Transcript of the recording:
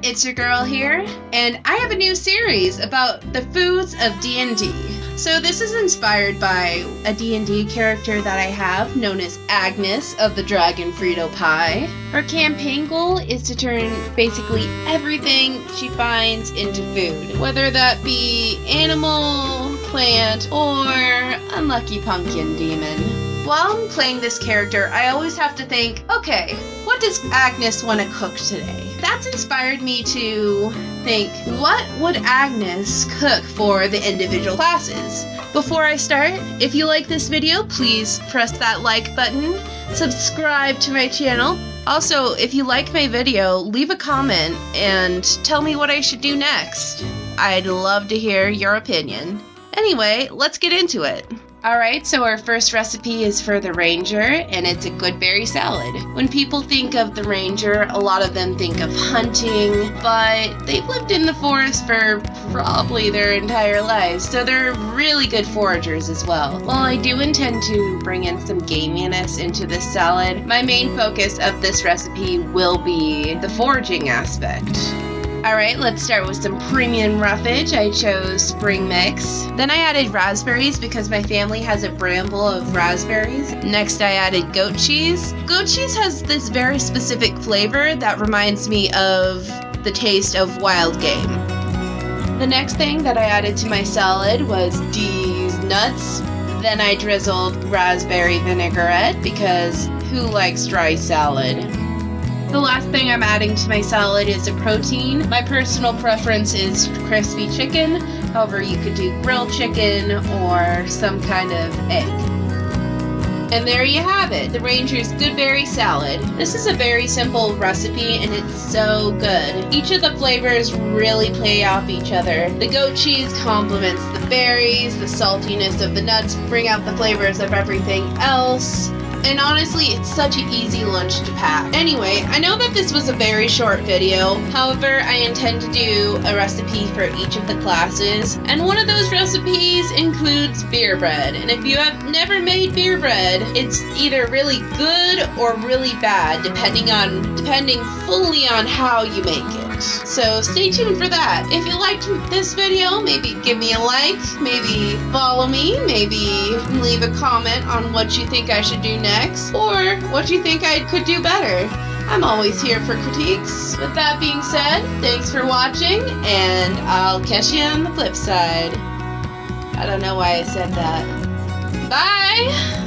it's your girl here, and I have a new series about the foods of D&D. So this is inspired by a D&D character that I have, known as Agnes of the Dragon Frito Pie. Her campaign goal is to turn basically everything she finds into food, whether that be animal, plant, or unlucky pumpkin demon. While I'm playing this character, I always have to think, okay, what does Agnes want to cook today? That's inspired me to think, what would Agnes cook for the individual classes? Before I start, if you like this video, please press that like button, subscribe to my channel. Also, if you like my video, leave a comment and tell me what I should do next. I'd love to hear your opinion. Anyway, let's get into it. Alright, so our first recipe is for the ranger, and it's a Goodberry salad. When people think of the ranger, a lot of them think of hunting, but they've lived in the forest for probably their entire lives, so they're really good foragers as well. While I do intend to bring in some gaminess into this salad, my main focus of this recipe will be the foraging aspect. Alright, let's start with some premium roughage. I chose spring mix. Then I added raspberries because my family has a bramble of raspberries. Next I added goat cheese. Goat cheese has this very specific flavor that reminds me of the taste of wild game. The next thing that I added to my salad was these nuts. Then I drizzled raspberry vinaigrette because who likes dry salad? The last thing I'm adding to my salad is a protein. My personal preference is crispy chicken. However, you could do grilled chicken or some kind of egg. And there you have it, the Ranger's Goodberry salad. This is a very simple recipe and it's so good. Each of the flavors really play off each other. The goat cheese complements the berries, the saltiness of the nuts bring out the flavors of everything else. And honestly, it's such an easy lunch to pack. Anyway, I know that this was a very short video. However, I intend to do a recipe for each of the classes. And one of those recipes includes beer bread. And if you have never made beer bread, it's either really good or really bad, depending fully on how you make it. So stay tuned for that. If you liked this video, maybe give me a like, maybe follow me, maybe leave a comment on what you think I should do next, or what you think I could do better. I'm always here for critiques. With that being said, thanks for watching, and I'll catch you on the flip side. I don't know why I said that. Bye!